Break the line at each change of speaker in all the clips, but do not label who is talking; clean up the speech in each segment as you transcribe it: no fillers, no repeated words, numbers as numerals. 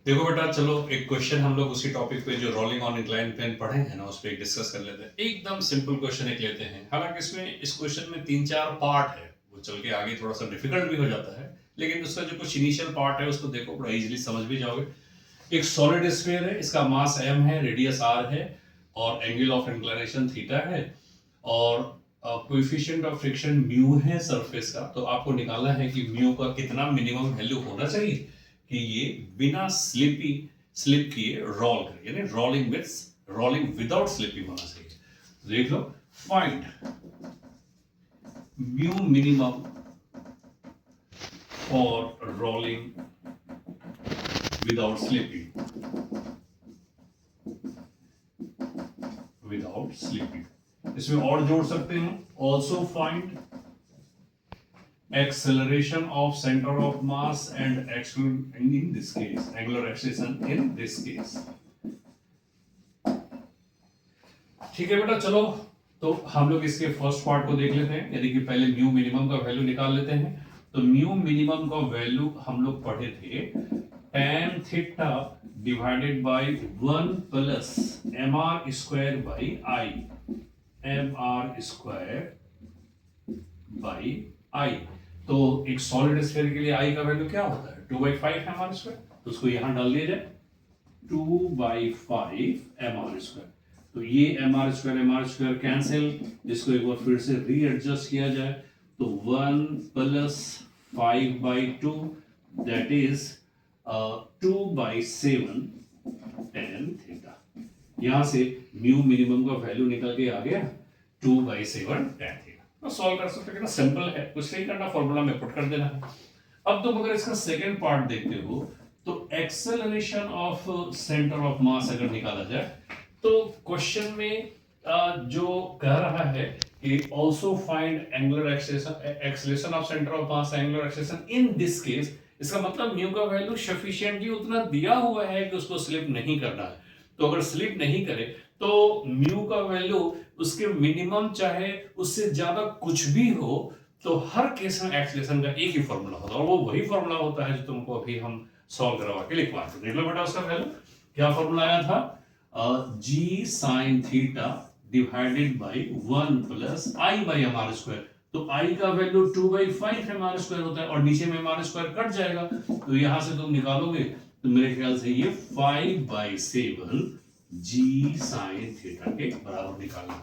देखो बेटा, चलो एक क्वेश्चन हम लोग उसी टॉपिक पे जो रोलिंग ऑन इंक्लाइन प्लेन पढ़े हैं ना, उस पर डिस्कस कर लेते हैं। एकदम सिंपल क्वेश्चन एक लेते हैं। हालांकि इसमें इस क्वेश्चन में 3-4 पार्ट है, वो चल के आगे थोड़ा सा डिफिकल्ट भी हो जाता है, लेकिन उसका जो कुछ इनिशियल पार्ट है उसको देखो, बड़ा इजीली समझ भी जाओगे। एक सॉलिड स्फीयर है, इसका मास m है, रेडियस r है, और एंगल ऑफ इंक्लिनेशन थीटा है, और कोएफिशिएंट ऑफ फ्रिक्शन म्यू है सरफेस का। तो आपको निकालना है कि म्यू का कितना मिनिमम वैल्यू होना चाहिए कि ये बिना स्लिप किए रोल करे, यानी रोलिंग विदाउट स्लिपिंग होना चाहिए। तो देख लो, find mu minimum for rolling without slipping. इसमें और जोड़ सकते हैं, also find acceleration of center of mass and in this case angular acceleration in this case। ठीक है बेटा, चलो तो हम लोग इसके फर्स्ट पार्ट को देख लेते हैं, यानी कि पहले म्यू मिनिमम का वैल्यू निकाल लेते हैं। तो म्यू मिनिमम का वैल्यू हम लोग पढ़े थे tan theta divided by 1 plus mr square by I, mr square by I. तो एक सॉलिड स्फीयर के लिए आई का वैल्यू क्या होता है? 2/5 mr स्क्वायर। तो उसको यहां डाल दिया जाए, 2/5 mr स्क्वायर। तो ये mr स्क्वायर कैंसिल, इसको एक बार फिर से रीएडजस्ट किया जाए तो 1 plus 5/2 that is 2/7 tan theta. यहां से म्यू मिनिमम का वैल्यू निकल के आ गया 2/7 tan थीटा। तो सॉल्व कर सकते हैं, सिंपल है, कुछ नहीं करना, फॉर्मूला में पुट कर देना है। अब तुम अगर इसका सेकंड पार्ट देखते हो तो एक्सेलरेशन ऑफ सेंटर ऑफ मास अगर निकाला जाए तो क्वेश्चन में जो कह रहा है कि also find angular acceleration of centre of mass angular acceleration in this case. इसका मतलब म्यू का वैल्यू सफिशिएंटली उतना दिया हुआ है कि उसको स्लिप नहीं करना है। तो अगर स्लिप नहीं करे तो म्यू का वैल्यू उसके मिनिमम चाहे उससे ज्यादा कुछ भी हो, तो हर केस में एक्सेलरेशन का एक ही फॉर्मूला होता है, और वो वही फॉर्मूला होता है जो तुमको अभी हम सॉल्व करवा के लिखवा देते। देख लो बेटा, उसका वैल्यू क्या फॉर्मूला आया था? G sine theta divided by 1 plus I by mr square. तो आई का वैल्यू 2/5 mr स्क्वायर होता है, और नीचे में mr स्क्वायर कट जाएगा, तो यहां से तुम निकालोगे तो मेरे ख्याल से ये 5/7 जी साइन थीटा के बराबर निकालना।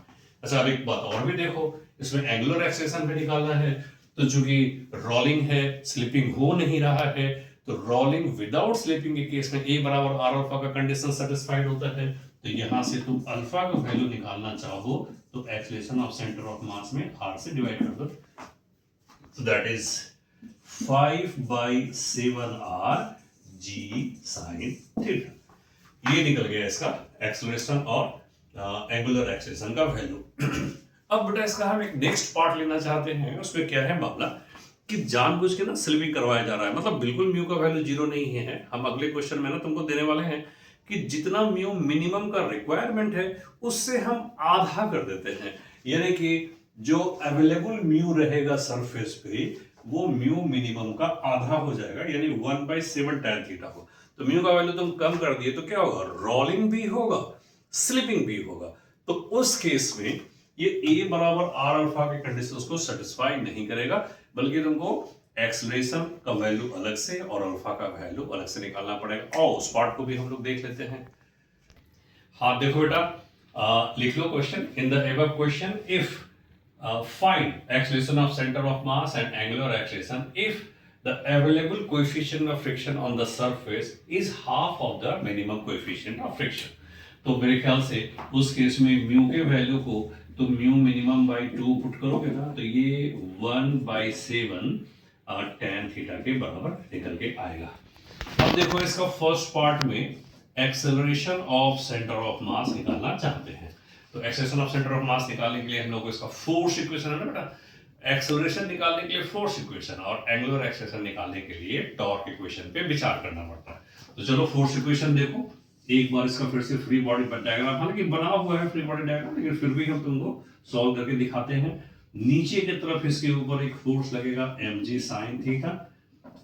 अच्छा, अब एक बात और भी देखो, इसमें एंगुलर एक्सेलरेशन पे निकालना है। तो चूंकि रोलिंग है, स्लिपिंग हो नहीं रहा है, तो रोलिंग विदाउट स्लिपिंग के केस में ए बराबर आर अल्फा का कंडीशन सेटिस्फाइड होता है। तो यहां से तुम अल्फा का वैल्यू निकालना चाहो तो एक्सेलरेशन ऑफ सेंटर ऑफ मास में आर से डिवाइड कर दो, तो that is 5/7 R G sine theta. ये निकल गया इसका एक्सेलरेशन और एंगुलर एक्सेलरेशन का वैल्यू। अब बेटा इसका हम एक नेक्स्ट पार्ट लेना चाहते हैं। उसमें क्या है मामला कि जानबूझ के ना स्लिपिंग करवाया जा रहा है, मतलब बिल्कुल म्यू का वैल्यू जीरो नहीं है। हम अगले क्वेश्चन में ना तुमको देने वाले हैं कि जितना म्यू मिनिमम का रिक्वायरमेंट है उससे हम आधा कर देते हैं, यानी कि जो अवेलेबल म्यू रहेगा सरफेस पे वो म्यू मिनिमम का आधा हो जाएगा, यानी 1/7 tan थीटा हो। तो म्यू का वैल्यू तुम कम कर दिए तो क्या होगा? रोलिंग भी होगा, स्लिपिंग भी होगा। तो उस केस में ये ए बराबर आर अल्फा के कंडीशंस को सेटिस्फाई नहीं करेगा, बल्कि तुमको एक्सेलरेशन का वैल्यू अलग से और अल्फा का वैल्यू अलग से निकालना पड़ेगा। और उस पार्ट को भी हम लोग देख लेते हैं। हाँ देखो बेटा, लिख लो question. In the above question if find acceleration of center of mass and angular acceleration if the available coefficient of friction on the surface is half of the minimum coefficient of friction। तो मेरे ख्याल से उस case में mu के value को तो mu minimum by 2 put करोगे ना, तो ये 1/7 tan थीटा के बराबर निकल के आएगा। अब देखो इसका फर्स्ट पार्ट में एक्सेलरेशन ऑफ सेंटर ऑफ मास निकालना चाहते हैं। तो एक्सेलरेशन ऑफ सेंटर ऑफ मास निकालने के लिए हम लोग को इसका फोर्स इक्वेशन है ना बेटा, एक्सेलरेशन निकालने के लिए फोर्स इक्वेशन और एंगुलर एक्सेलरेशन निकालने के लिए टॉर्क इक्वेशन पे विचार करना पड़ता है। तो चलो फोर्स इक्वेशन देखो एक बार, इसका फिर से फ्री बॉडी डायग्राम, हालांकि बना हुआ है फ्री बॉडी डायग्राम, लेकिन फिर भी हम तुमको सॉल्व करके दिखाते हैं। नीचे की तरफ इसके ऊपर एक फोर्स लगेगा mg sin थीटा,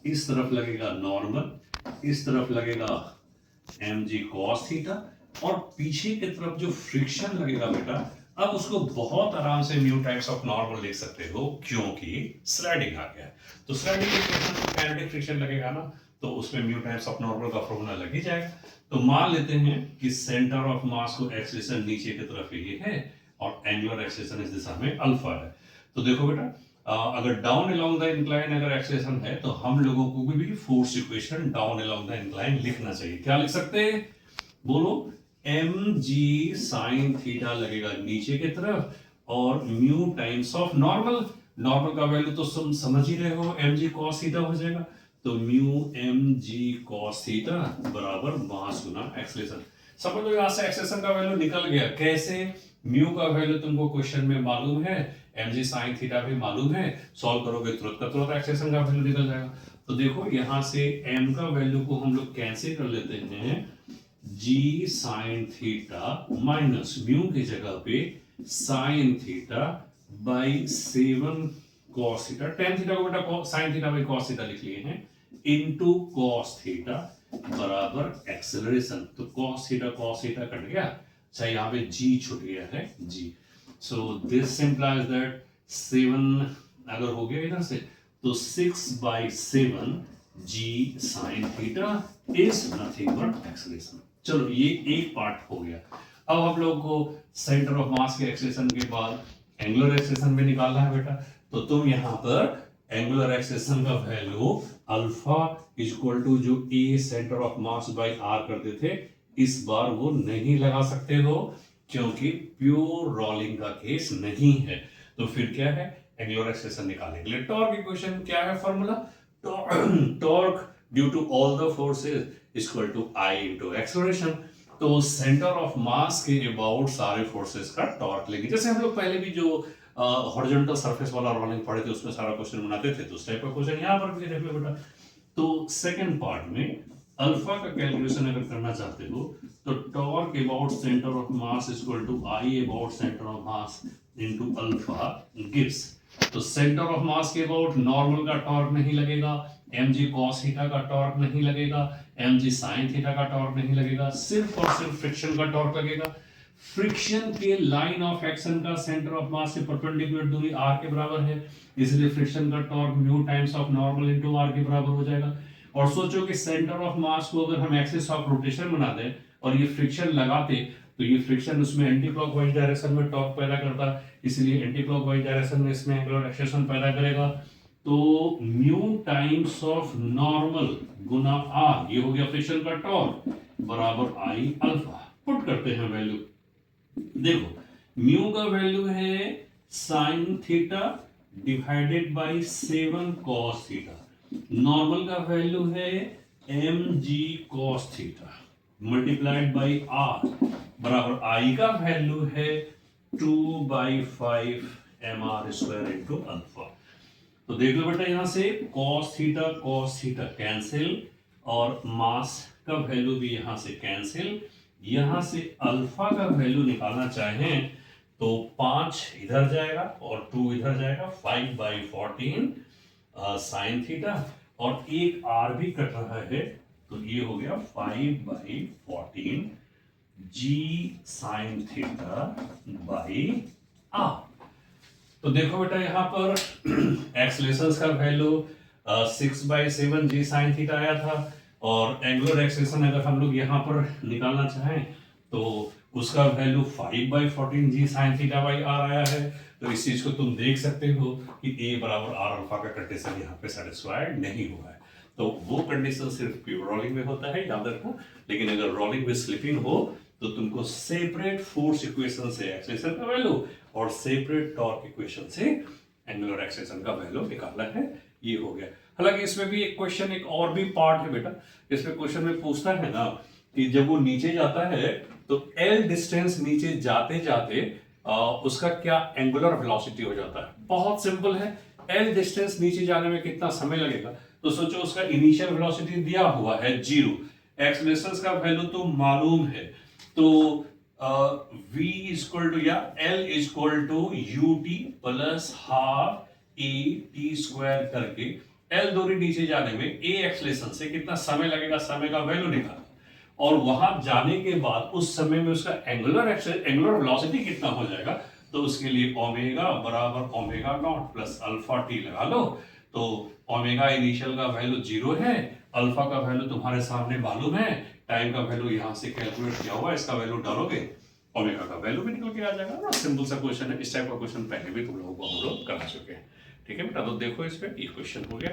इस तरफ लगेगा नॉर्मल, इस तरफ लगेगा mg cos थीटा, और पीछे की तरफ जो फ्रिक्शन लगेगा बेटा, अब उसको बहुत आराम से म्यू टाइम्स ऑफ नॉर्मल लिख सकते हो, क्योंकि स्लाइडिंग आ गया। तो स्लाइडिंग इक्वेशन में काइनेटिक फ्रिक्शन लगेगा ना, तो उसमें म्यू टाइम्स ऑफ नॉर्मल का फॉर्मूला लग ही जाएगा। तो मान लेते हैं कि सेंटर ऑफ मास को एक्सेलरेशन नीचे की तरफ ये है और एंगुलर एक्सेलरेशन इस दिशा में अल्फा है। तो देखो बेटा, अगर डाउन अलोंग द इंक्लाइन अगर एक्सेलरेशन है, तो हम लोगों को भी force equation down along the incline लिखना चाहिए। क्या लिख सकते हैं, बोलो, mg sin थीटा लगेगा नीचे की तरफ, और mu times of normal, normal का वैल्यू तो समझ ही रहे हो, mg cos थीटा हो जाएगा। तो म्यू mg cos थीटा बराबर मास गुना एक्सेलरेशन। समझ लो यहां से एक्सेलरेशन का वैल्यू निकल गया। कैसे, म्यू का वैल्यू तुमको क्वेश्चन में मालूम है, mg sin थीटा भी मालूम है, सॉल्व करोगे तुरंत का तुरंत एक्सेलरेशन का वैल्यू निकल जाएगा। तो देखो यहां से m का वैल्यू को हम लोग कैंसिल कर लेते हैं, g sin theta minus mu की जगह पे sin theta by 7 cos theta, tan theta को बेटा sin theta by cos theta लिख लिए हैं, इनटू cos थीटा बराबर एक्सेलरेशन। तो cos थीटा कट गया, अच्छा यहाँ पे g छूट गया है, g। So this implies that 7 अगर हो गया इधर से, तो 6/7 g sin theta is nothing but acceleration. चलो ये एक पार्ट हो गया। अब हम लोग को सेंटर ऑफ मास के एक्सेलरेशन के बाद एंगुलर एक्सेलरेशन भी निकालना है बेटा। तो तुम यहां पर एंगुलर एक्सेलरेशन का वैल्यू अल्फा इक्वल टू जो a center of mass by r करते थे, इस बार वो नहीं लगा सकते हो, क्योंकि प्योर रोलिंग का केस नहीं है। तो फिर क्या है, एंगुलर एक्सेलरेशन निकालने के लिए टॉर्क इक्वेशन क्या है, formula torque due to all the forces equal to I into acceleration. तो सेंटर ऑफ मास के अबाउट सारे फोर्सेस का टॉर्क लेंगे। जैसे हम लोग पहले भी जो हॉरिजॉन्टल सरफेस वाला रोलिंग पढ़े थे, उसमें सारा क्वेश्चन बनाते थे, तो उस टाइप का क्वेश्चन यहाँ पर भी देख लो बेटा। तो सेकंड पार्ट में अल्फा का कैलकुलेशन अगर करना चाहते हो, तो torque about centre of mass equal to I about centre of mass into alpha gives. तो सेंटर ऑफ मास के अबाउट नॉर्मल का टॉर्क नहीं लगेगा, mg cos थीटा का टॉर्क नहीं लगेगा, mg sin थीटा का टॉर्क नहीं लगेगा, सिर्फ और सिर्फ फ्रिक्शन का टॉर्क लगेगा। फ्रिक्शन के लाइन ऑफ एक्शन का सेंटर ऑफ मास से परपेंडिकुलर दूरी r के बराबर है, इसलिए फ्रिक्शन का torque mu times of normal into r के बराबर हो जाएगा। और सोचो कि सेंटर ऑफ मास को अगर हम एक्सिस ऑफ रोटेशन बना दें और ये फ्रिक्शन लगाते, तो ये फ्रिक्शन उसमें एंटी क्लॉकवाइज डायरेक्शन में टॉर्क पैदा करता, इसलिए एंटी क्लॉकवाइज डायरेक्शन में इसमें एंगुलर एक्सेलरेशन पैदा करेगा। तो म्यू टाइम्स ऑफ नॉर्मल गुना आर, ये हो गया फ्रिक्शन का टॉर्क, बराबर आई अल्फा। पुट करते हैं वैल्यू। देखो म्यू का वैल्यू है sign theta divided bye 7 cos theta, normal का वैल्यू है mg cos theta multiplied by r, बराबर आई का वैल्यू है 2/5 mr स्क्वायर इनटू अल्फा। तो देख लो बेटा, यहां से cos थीटा कैंसिल, और मास का वैल्यू भी यहां से कैंसिल। यहां से अल्फा का वैल्यू निकालना चाहें तो 5 इधर जाएगा और 2 इधर जाएगा, 5/14 साइन थीटा, और एक आर भी कट रहा है, तो ये हो गया 5/14 g sine theta by are. तो देखो बेटा यहाँ पर एक्सेलरेशन का वैल्यू 6/7 जी साइन थीटा आया था, और एंगुलर एक्सेलरेशन अगर हम लोग यहाँ पर निकालना चाहें तो उसका value 5/14 g sine theta by r आया है। तो इस चीज को तुम देख सकते हो कि a बराबर आर अल्फा का कंडीशन यहाँ पे सेटिस्फाइड नहीं हुआ है। तो वो कंडीशन सिर्फ प्योर रोलिंग में होता है, याद रखो। लेकिन अगर रोलिंग में स्लिपिंग हो तो तुमको सेपरेट फोर्स इक्वेशन से एक्सेलरेशन का वैल्यू और सेपरेट टॉर्क इक्वेशन से एंगुलर एक्सेलरेशन का वैल्यू निकालना है। ये हो गया। हालांकि इसमें भी एक क्वेश्चन, एक और भी पार्ट है बेटा। इसमें क्वेश्चन में पूछता है ना कि जब वो नीचे जाता है तो L डिस्टेंस नीचे जाते जाते उसका क्या एंगुलर वेलोसिटी हो जाता है। बहुत सिंपल है, L डिस्टेंस नीचे जाने में कितना समय लगेगा, तो सोचो उसका इनिशियल वेलोसिटी दिया हुआ है 0, एक्सेलरेशन का वैल्यू तो मालूम है, तो v इक्वल टू या L equal to ut plus half a t square करके L दूरी नीचे जाने में a एक्सेलरेशन से कितना समय लगेगा, समय का वैल्यू निकाला। और वहां जाने के बाद उस समय में उसका एंगुलर वेलोसिटी कितना हो जाएगा, तो उसके लिए ओमेगा बराबर omega naught plus alpha T लगा लो। तो ओमेगा इनिशियल का वैल्यू 0 है, अल्फा का वैल्यू तुम्हारे सामने मालूम है, टाइम का वैल्यू यहां से कैलकुलेट किया हुआ है, इसका वैल्यू डालोगे ओमेगा का वैल्यू भी निकल के आ जाएगा ना। सिंपल सा क्वेश्चन है, इस टाइप का क्वेश्चन पहले भी तुम लोगों को हम लोग करा चुके हैं। ठीक है बेटा, तो देखो इस पे ये क्वेश्चन हो गया।